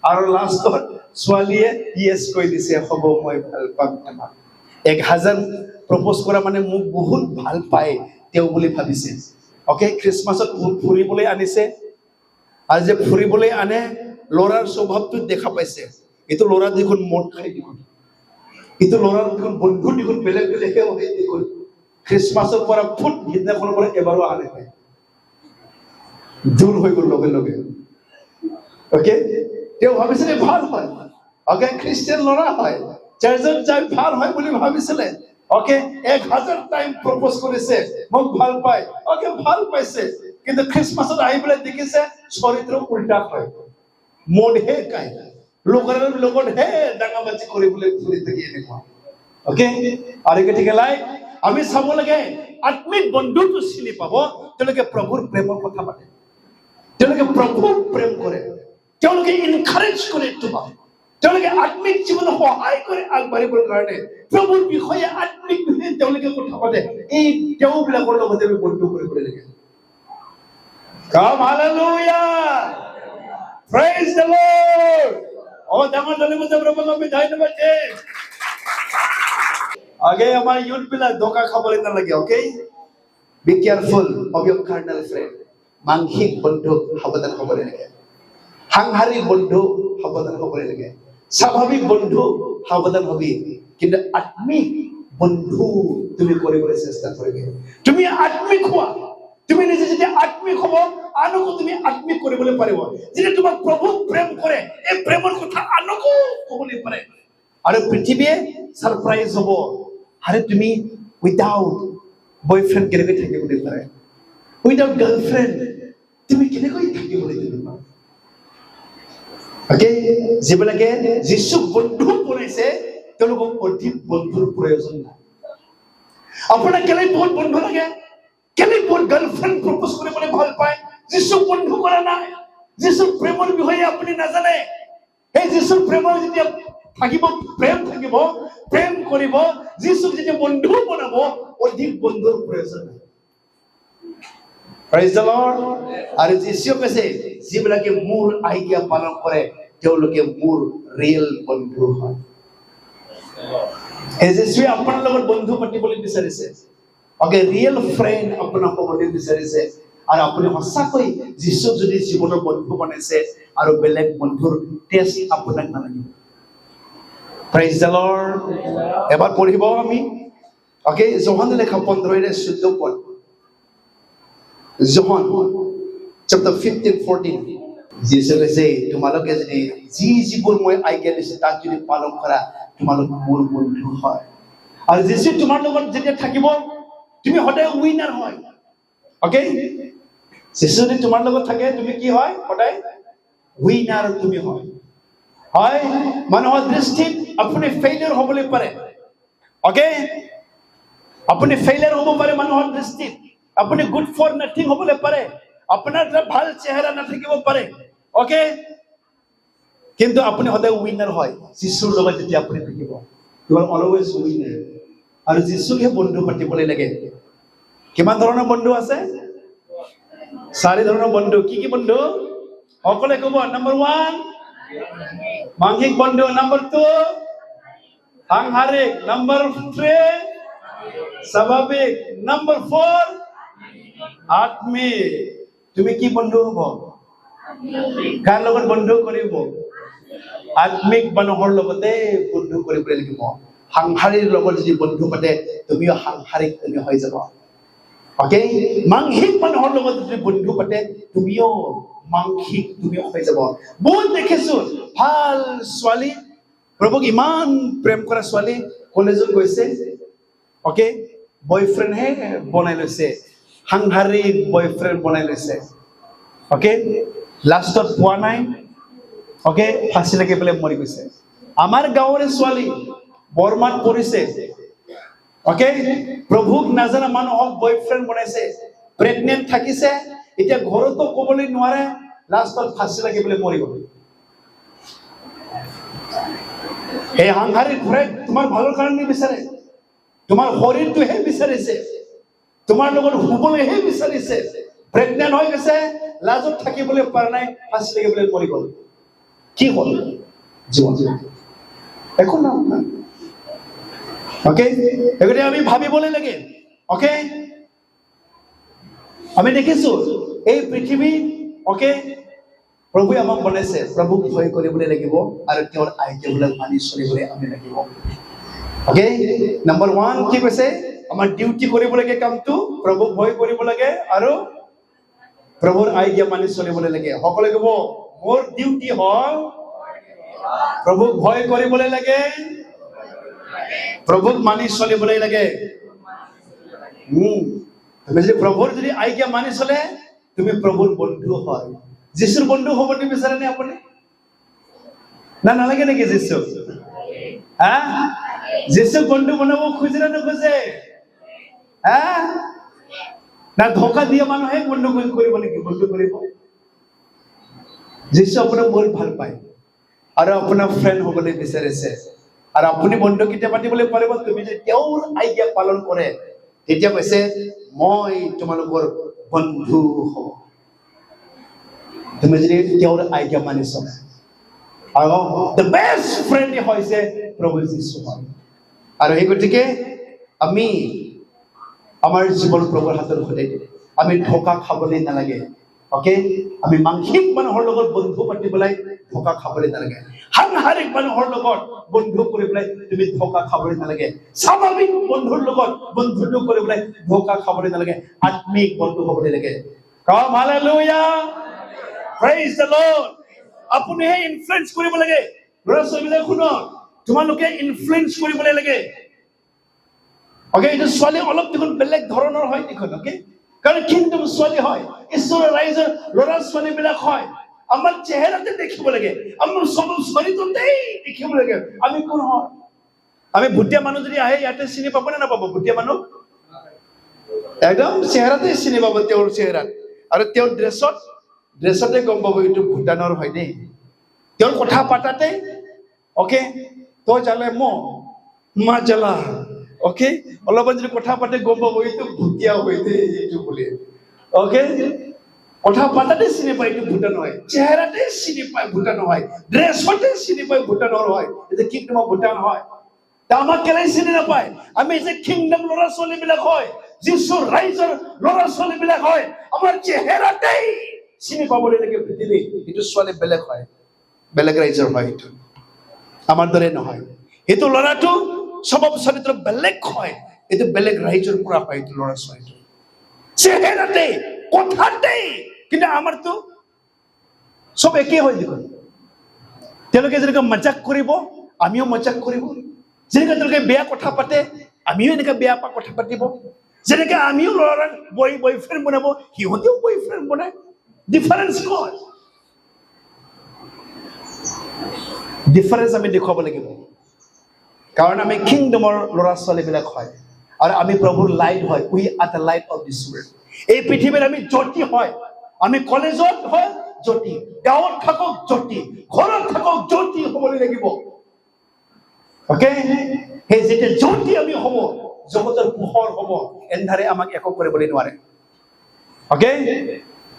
আৰু লাষ্টত ছোৱালীয়ে ইয়েছ কৈ দিছে হ'ব মই ভাল পাম তোমাক 1000 প্ৰপ'জ কৰা মানে মোক বহুত ভাল পায় তেওঁ বুলি ভাবিছে ওকে খ্ৰীষ্টমাছত ফুৰিবলৈ আনিছে আৰু যে ফুৰিবলৈ আনে ল'ৰাৰ স্বভাৱটো দেখা পাইছে এইটো ল'ৰা দেখোন মদ খাই দেখোন এইটো ল'ৰাৰ দেখোন বন্ধু দেখোন বেলেগ বেলেগহে হয় দেখোন খ্ৰীষ্টমাছৰ পৰা ফুট সিদিনাখনৰ পৰা এবাৰো আনে দূৰ হৈ গ'ল লগে লগে ওকে তেওঁ ভাবিছিলে ভাল হয় ওকে খ্ৰীষ্টিয়ান ল'ৰা হয় চাৰ্চত যাই ভাল হয় বুলি ভাবিছিলে ওকে 1000 টাইম প্ৰপ'জ কৰিছে মোক ভাল পায় ওকে ভাল পাইছে কিন্তু খ্ৰীষ্টমাছত আহি পেলাই দেখিছে চৰিত্ৰ উল্টা হয় মদহে খায় লোকৰ লগতহে ডাঙাবাজি কৰিবলৈ ফুৰি থাকি এনেকুৱা ওকে আৰু গতিকে আমি চাব লাগে আত্মিক বন্ধুটো চিনি পাব তেওঁলোকে প্ৰভুৰ প্ৰেমৰ কথা পাতে তেওঁলোকে প্ৰভুক প্ৰেম কৰে তেওঁলোকে ইনকাৰেজ কৰে তোমাক তেওঁলোকে আত্মিক জীৱনত সহায় কৰে আগবাঢ়িবৰ কাৰণে প্ৰভুৰ বিষয়ে আত্মিক বিষয়ে তেওঁলোকে কথা পাতে এই তেওঁবিলাকৰ লগতে আমি বন্ধু কৰিব লাগে Come hallelujah praise the Lord oh ডাঙৰ ধন্যবাদ প্ৰভুক আমি ধন্যবাদ দিম আগে আমাৰ ইউথ বিলাক ধোকা খাবলৈ নালাগে okay be careful of your carnal friend মাংসিক বন্ধু সাৱধান হ'ব লাগে সাংসাৰিক বন্ধু সাৱধান হ'ব লাগে স্বাভাৱিক বন্ধু সাৱধান হবি কিন্তু আত্মিক বন্ধু তুমি কৰিবলৈ চেষ্টা কৰিবি তুমি আত্মিক হোৱা তুমি নিজে যেতিয়া আত্মিক হ'ব আনকো তুমি আত্মিক কৰিবলৈ পাৰিব যেতিয়া তোমাক প্ৰভুক প্ৰেম কৰে এই প্ৰেমৰ কথা আনকো ক'বলৈ পাৰে আৰু পৃথিৱীয়ে সাৰপ্ৰাইজ হ'ব আৰে তুমি উইদাউট বয়ফ্ৰেণ্ড কেনেকৈ থাকিবলৈ পাৰে উইদাউট গাৰ্লফ্ৰেণ্ড তুমি কেনেকৈ থাকিবলৈ পাৰিবা ওকে যিবিলাকে যিশুক বন্ধু বনাইছে তেওঁলোকক অধিক বন্ধুৰ প্ৰয়োজন নাই আপোনাক কেলে বহুত বন্ধু লাগে কেলে বহুত গাৰ্লফ্ৰেণ্ড প্ৰপ'জ কৰিবলৈ ভাল পায় যিশুক বন্ধু কৰা নাই যিশুৰ প্ৰেমৰ বিষয়ে আপুনি নাজানে এই যিশুৰ প্ৰেমৰ যেতিয়া থাকিব প্ৰেম কৰিব যিশুক যেতিয়া বন্ধু বনাব অধিক বন্ধুৰ প্ৰয়োজন নাই Praise the Lord. আৰু যিশুৱে কৈছে যিবিলাকে মোৰ আজ্ঞা পালন কৰে তেওঁলোকে মোৰ ৰিয়েল বন্ধু হয় এই যিশুৱে আপোনাৰ লগত বন্ধু পাতিবলৈ বিচাৰিছে ওকে ৰিয়েল ফ্ৰেণ্ড আপোনাক হ'বলৈ বিচাৰিছে আৰু আপুনি সঁচাকৈ যিশুক যদি জীৱনৰ বন্ধু বনাইছে আৰু বেলেগ বন্ধুৰ টেষ্ট আপোনাক নালাগিব Praise the Lord. এবাৰ পঢ়িব আমি ওকে যোহানৰ লেখা 15:14 পদ John chapter 15-14 Jesus কৈছে তোমালোকে যদি যিবোৰ মই আজ্ঞা দিছো তাক যদি পালন কৰা তোমালোক মোৰ বন্ধু হয় আৰু যিশু তোমাৰ লগত যেতিয়া থাকিব তুমি সদায় উইনাৰ হয় ওকে যিশু যদি তোমাৰ লগত থাকে তুমি কি হয় সদায় উইনাৰ তুমি হয় মানুহৰ দৃষ্টিত আপুনি ফেইলিয়াৰ হ'বলৈ পাৰে ওকে আপুনি ফেইলিয়াৰ হ'ব পাৰে মানুহৰ দৃষ্টিত আপুনি গুড ফৰ নাথিং হ'বলৈ পাৰে, আপোনাৰ এটা ভাল চেহেৰা নাথাকিব পাৰে, অকে, কিন্তু আপুনি সদায় উইনাৰ হয় যীশুৰ লগত যেতিয়া আপুনি থাকিব। You are always winner. আৰু যীশুকহে বন্ধু পাতিবলৈ লাগে। কিমান ধৰণৰ বন্ধু আছে? 4 ধৰণৰ বন্ধু। কি কি বন্ধু? সকলোৱে ক'ব। নম্বৰ 1 মাংসিক বন্ধু, নম্বৰ 2 সাংসাৰিক, নম্বৰ 3 স্বাভাৱিক, নম্বৰ 4 আত্মিক। তুমি কি বন্ধু হ'ব? কাৰ লগত বন্ধু কৰিব? আত্মিক মানুহৰ লগতে বন্ধু কৰিবলৈ লাগিব। সাংসাৰিক লগত যদি বন্ধু পাতে তুমিও সাংসাৰিক তুমি হৈ যাব। অকে, মাংসিক মানুহৰ লগত যদি বন্ধু পাতে তুমিও মাংসিক তুমিও হৈ যাব। বহুত দেখিছো ভাল ছোৱালী, প্ৰভুক ইমান প্ৰেম কৰা ছোৱালী কলেজত গৈছে, অকে, বয়ফ্ৰেণ্ডহে বনাই লৈছে, সাংসাৰিক বয়ফ্ৰেণ্ড বনাই লৈছে, অকে, লাষ্টত পোৱা নাই, অকে, ফাঁচি লাগি পেলাই মৰি গৈছে। আমাৰ গাঁৱৰে ছোৱালী বৰমাত পৰিছে, অকে, প্ৰভুক নাজানা মানুহক বয়ফ্ৰেণ্ড বনাইছে, প্ৰেগনেণ্ট থাকিছে, এতিয়া ঘৰতো ক'বলৈ নোৱাৰে, লাষ্টত ফাঁচি লাগি পেলাই মৰি গ'ল। এই সাংসাৰিক ঘৰে তোমাৰ ভালৰ কাৰণে বিচাৰে, তোমাৰ শৰীৰটোহে বিচাৰিছে, তোমাৰ লগত শুবলৈহে বিচাৰিছে, প্ৰেগনেণ্ট হৈ গৈছে, লাজত থাকিবলৈ পৰা নাই, ফাঁচি লাগি পেলাই মৰি গ'ল। কি হ'ল জীৱন? একো নাম নাই। অকে, এইগতিকে আমি ভাবিবলৈ লাগে। অকে, আমি দেখিছো এই পৃথিৱী, অকে, প্ৰভুৱে আমাক বনাইছে, প্ৰভুক ভয় কৰিবলৈ লাগিব আৰু তেওঁৰ আজ্ঞাবিলাক মানি চলিবলৈ আমি লাগিব। অকে, নম্বৰ 1 কি কৈছে? আমাৰ ডিউটি কৰিব লাগে, কামটো প্ৰভুক ভয় কৰিব লাগে আৰু প্ৰভুৰ আজ্ঞা মানি চলিবলৈ লাগে। সকলোৱে ক'ব, মোৰ ডিউটি হ'ল প্ৰভুক ভয় কৰিবলৈ লাগে, প্ৰভুক মানি চলিবলৈ লাগে। তুমি যদি প্ৰভুৰ যদি আজ্ঞা মানি চলে তুমি প্ৰভুৰ বন্ধু হয়। যীশুৰ বন্ধু হ'ব নিবিচাৰে নে আপুনি? না নালাগে নেকি যীশু? হা, যীশুক বন্ধু বনাব খুজে নে নোখোজে? হা, না ধোকা দিয়া মানুহে বন্ধু কৰিব নেকি? বন্ধু কৰিব। যীশু আপোনাক বহুত ভাল পায় আৰু আপোনাৰ ফ্ৰেণ্ড হ'বলৈ বিচাৰিছে। আৰু আপুনি বন্ধু কেতিয়া পাতিবলৈ পাৰিব? তুমি যদি তেওঁৰ আজ্ঞা পালন কৰে, তেতিয়া কৈছে মই তোমালোকৰ বন্ধু হ'ব। তুমি যদি তেওঁৰ আজ্ঞা মানি চলা। আৰু the best friend হৈছে প্ৰভু যীশু হয়। আৰু এই গতিকে আমি আমাৰ জীৱন প্ৰভুৰ হাতত সদায় দিওঁ। আমি ধোকা খাবলৈ নালাগে। অকে, আমি মাংসিক মানুহৰ লগত বন্ধু পাতি পেলাই ধোকা খাবলৈ নালাগে। সাংসাৰিক মানুহৰ লগত বন্ধু কৰি পেলাই তুমি ধোকা খাবলৈ নালাগে। স্বাভাৱিক বন্ধুৰ লগত বন্ধুত্ব কৰি পেলাই ধোকা খাবলৈ নালাগে। আত্মিক বন্ধু হ'বলৈ লাগে। Come hallelujah, praise the lord. আপুনিহে ইনফ্লুৱেঞ্চ কৰিব লাগে। ল'ৰা ছোৱালীবিলাক শুনক, তোমালোকে ইনফ্লুৱেঞ্চ কৰিবলৈ লাগে। অকে, এইটো ছোৱালী অলপ দেখোন বেলেগ ধৰণৰ হয় দেখোন। অকে, কাৰণ কিংডম ছোৱালী হয়, ঈশ্বৰৰ ৰাইজৰ ল'ৰা ছোৱালী বিলাক হয়। আমাৰ চেহেৰাতে দেখিব লাগে, আমাৰ চব শৰীৰতেই দেখিব লাগে আমি কোন হয়। আমি ভুটীয়া মানুহ যদি আহে ইয়াতে চিনি পাব নে নাপাব? ভুটীয়া মানুহ একদম চেহেৰাতে চিনি পাব, তেওঁৰ চেহেৰাত আৰু তেওঁৰ ড্ৰেছতে গম পাব এইটো ভূটানৰ হয় দেই। তেওঁৰ কথা পাতাতে, অকে, তই জালে মা জ্বালা, অকে, অলপমান যদি কথা পাতে গম পাব এইটো ভুটীয়া হয় দেই, এইটো বুলি। অকে, কথা পাতাতে চিনি পায় এইটো ভুটান হয়, চেহেৰাতে চিনি পায় ভুটান হয়, ড্ৰেছতে চিনি পায় ভুটানৰ হয়, যে কিংডম অফ ভুটান হয়। আমাক কেলে চিনি নাপায়? আমি যে কিংডম ল'ৰা ছোৱালী বিলাক হয়, যীশুৰ ৰাইজৰ ল'ৰা ছোৱালী বিলাক হয়, আমাৰ চেহেৰাতেই চিনি পাবলৈ লাগে পৃথিৱী। এইটো ছোৱালী বেলেগ হয়, বেলেগ ৰাইজৰ হয়, এইটো আমাৰ দৰে নহয়। এইটো ল'ৰাটো স্বভাৱ চৰিত্ৰ বেলেগ হয়, এইটো বেলেগ ৰাইজৰ পৰা হয়। এইটো ল'ৰা ছোৱালীটো চেহেৰাতে কথাতেই, কিন্তু আমাৰতো সব একেই হয় দেখোন। তেওঁলোকে যেনেকৈ মজাক কৰিব আমিও মজাক কৰিব, যেনেকৈ তেওঁলোকে বেয়া কথা পাতে আমিও এনেকৈ বেয়া কথা পাতিব, যেনেকৈ আমিও ল'ৰাক বয়ফ্ৰেণ্ড বনাব সিহঁতেও বয়ফ্ৰেণ্ড বনায়। ডিফাৰেন্স ক'ত? ডিফাৰেন্স আমি দেখুৱাব লাগিব, কাৰণ আমি কিংডমৰ ল'ৰা ছোৱালী বিলাক হয়। আৰু আমি প্ৰভুৰ লাইট হয়। We are the light off this world. এই পৃথিৱীৰ আমি জ্যোতি হয়। আমি কলেজত হয় জ্যোতি, গাঁৱত থাকক জ্যোতি, ঘৰত থাকক জ্যোতি হ'বলৈ লাগিব। ওকে, সেই যেতিয়া জ্যোতি আমি হ'ব, জগতৰ পোহৰ হ'ব, এন্ধাৰে আমাক একো কৰিবলৈ নোৱাৰে। ওকে,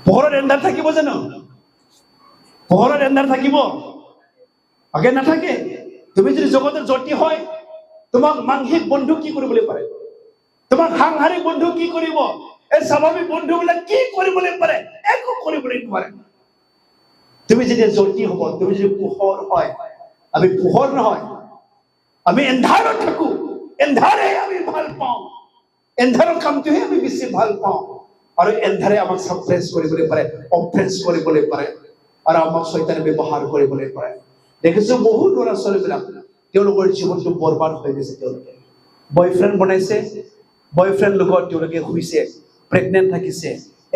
পোহৰত এন্ধাৰ থাকিব জানো? পোহৰত এন্ধাৰ থাকিব? ওকে, নাথাকে। তুমি যদি জগতৰ জ্যোতি হয়, তোমাক মানসিক বন্ধু কি কৰিবলৈ পাৰে? তোমাক সাংসাৰিক বন্ধু কি কৰিব? এই স্বাভাৱিক বন্ধুবিলাক কি কৰিবলৈ পাৰে? একো কৰিবলৈ নোৱাৰে। তুমি যেতিয়া জ্যোতি হ'ব, তুমি যদি পোহৰ হয়, আমি পোহৰ নহয়, আমি এন্ধাৰত থাকো, এন্ধাৰে আমি ভাল পাওঁ, এন্ধাৰৰ কামটোহে আমি বেছি ভাল পাওঁ। আৰু এন্ধাৰে আমাক সাপ্ৰেছ কৰিবলৈ পাৰে, অফেন্স কৰিবলৈ পাৰে, আৰু আমাক শয়তানে ব্যৱহাৰ কৰিবলৈ পাৰে। দেখিছো বহুত ল'ৰা ছোৱালীবিলাক তেওঁলোকৰ জীৱনটো বৰবাদ হৈ গৈছে। তেওঁলোকে বয়ফ্ৰেণ্ড বনাইছে, বয়ফ্ৰেণ্ড লগত তেওঁলোকে শুইছে, প্ৰেগনেণ্ট থাকিছে,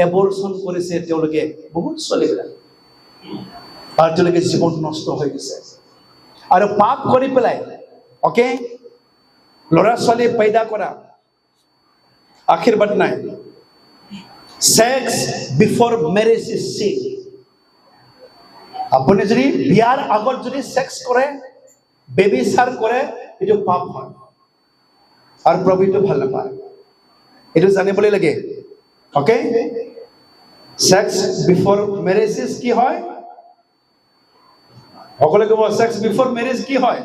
এবৰ্চন কৰিছে তেওঁলোকে, বহুত ছোৱালীবিলাক, আৰু তেওঁলোকে জীৱন নষ্ট হৈ গৈছে। আৰু পাপ কৰি পেলাই ওকে ল'ৰা ছোৱালী पैदा কৰা আশীৰ্বাদ নাই। Sex before marriage is sin. আপুনি যদি বিয়াৰ আগত যদি সেক্স কৰে, বেবিচাৰ কৰে, এইটো পাপ হয়, আৰু প্ৰভু এইটো ভাল নাপায়। এইটো জানিবলৈ লাগে। Okay, sex before marriage is কি হয়? সকলে ক'ব সেক্স বিফোর ম্যারেজ কি হয়?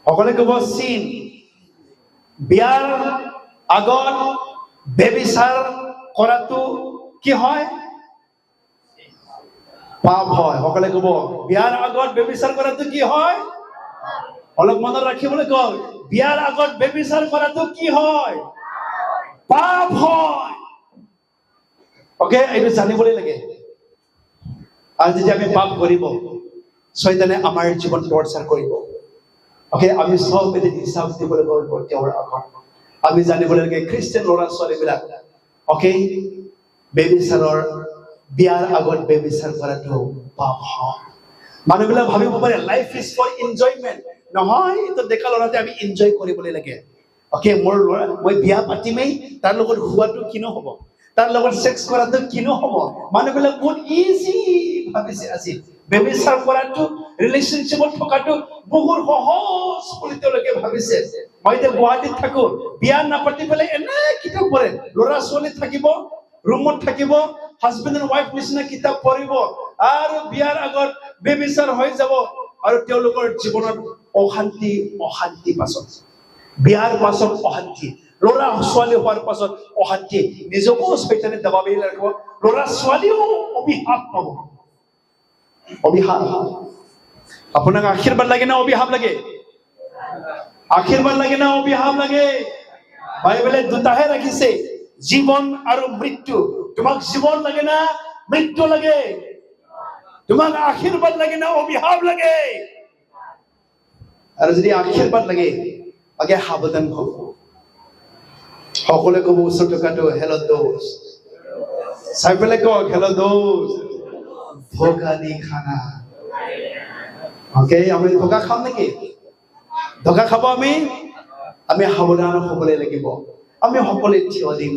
সকলে ক'ব সিন। বিয়াৰ আগত বেবিচাৰ কৰাটো কি হয়? পাপ হয়। সকলে ক'ব বিয়াৰ আগত বেবিচাৰ কৰাটো কি হয়? অলপ মনত ৰাখিবলৈ কয়, বিয়াৰ আগত বেবিচাৰ কৰাটো কি হয়? পাপ হয়। ওকে, এইটো জানিবলৈ লাগে। আৰু যেতিয়া আমি পাপ কৰিব, শয়তানে আমাৰ জীৱন টৰ্চাৰ কৰিব। ওকে, আমি সব এদিন হিচাপ দিবলৈ লাগিব তেওঁৰ আগত। আমি জানিবলৈ লাগে খ্ৰীষ্টান ল'ৰা ছোৱালীবিলাক ওকে বেবিচাৰৰ বিয়াৰ আগত বেবিচাৰ কৰাটো পাপ হয়। মানুহবিলাক ভাবিব পাৰে লাইফ ইজ ফৰ এনজয়মেণ্ট। নহয়, এইটো ডেকা ল'ৰাতে আমি এনজয় কৰিবলৈ লাগে। ওকে, মোৰ ল'ৰা মই বিয়া পাতিমেই, তাৰ লগত শুৱাটো কিনো হ'ব, তাৰ লগত সেক্স কৰাটো কিনো হ'ব। মানুহবিলাক বহুত ইজি ভাবিছে আজি বেবিচাৰ কৰাটো, ৰিলেশ্যনশ্বিপত থকাটো বহুত সহজ বুলি তেওঁলোকে ভাবিছে। মই এতিয়া গুৱাহাটীত থাকো, বিয়া নাপাতি পেলাই এনে কিতাপ পঢ়ে, ল'ৰা ছোৱালী থাকিব, ৰুমত থাকিব, হাজবেণ্ড এণ্ড ৱাইফ নিচিনা কিতাপ পঢ়িব, আৰু বিয়াৰ আগত বেবিচাৰ হৈ যাব, আৰু তেওঁলোকৰ জীৱনত অশান্তি অশান্তি পাছত, বিয়াৰ পাছত অশান্তি, ল'ৰা ছোৱালী হোৱাৰ পাছত অশান্তি, নিজকো শয়তানে দবাবি ৰাখিব, ল'ৰা ছোৱালীও অভিশাপ পাব। অভিশাপ। আপোনাক আশীৰ্বাদ লাগে না অভিশাপ লাগে? আশীৰ্বাদ লাগে না অভিশাপ লাগে? বাইবেলে দুটাহে ৰাখিছে, জীৱন আৰু মৃত্যু। তোমাক জীৱন লাগে না মৃত্যু লাগে? তোমাক আশীৰ্বাদ লাগে না অভিশাপ লাগে? আৰু যদি আশীৰ্বাদ লাগে, আগে সাৱধান হ'ব। সকলোৱে ক'ব ওচৰ টকাটো হেল্ল' দোষ, চাই পেলাই কওক হেল্ল' দোষ, ধোকা দি খানা। ওকে, আমি ধোকা খাম নেকি? ধোকা খাব আমি? আমি সাৱধান হ'বলৈ লাগিব। আমি সকলোৱে থিয় দিম।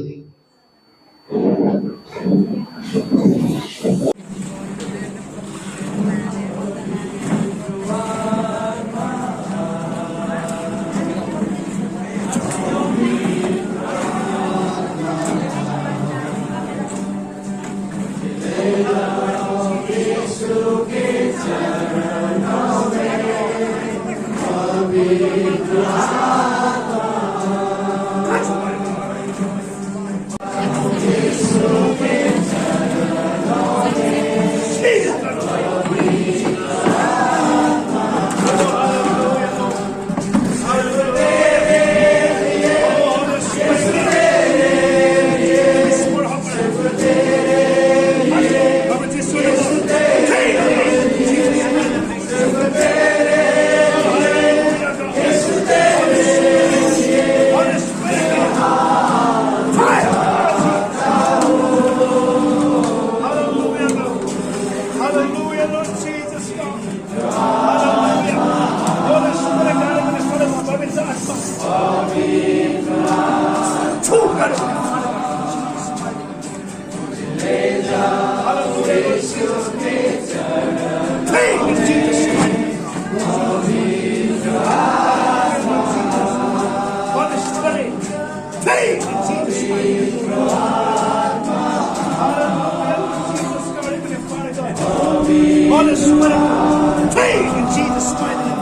Holy Spirit, fade in Jesus' mighty name.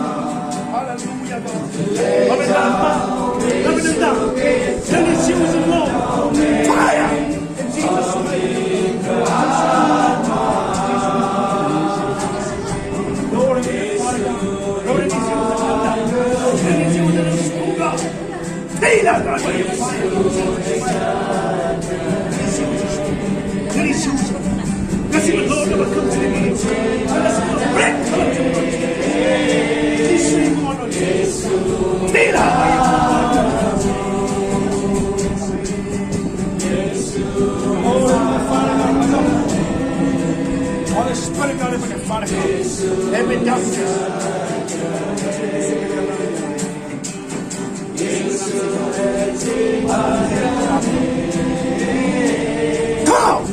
Hallelujah, God. Come down, come down. Send his shoes and Lord. Fire in Jesus' mighty name. Lord, in his Father God. Lord, in his shoes and down. Send his shoes and his school, God. Fade out, God. Fire. Send his shoes. Let's see what Lord never comes to the meeting. Let's break color to the He's saying, "Come on, feel out." Oh, Father God, my God. Holy Spirit, God, every Father God, every darkness. Come on.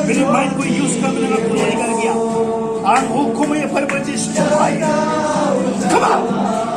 मेरे mind को use कर मेरा पूरा निकल गया आंखों में पर बजिश Come on!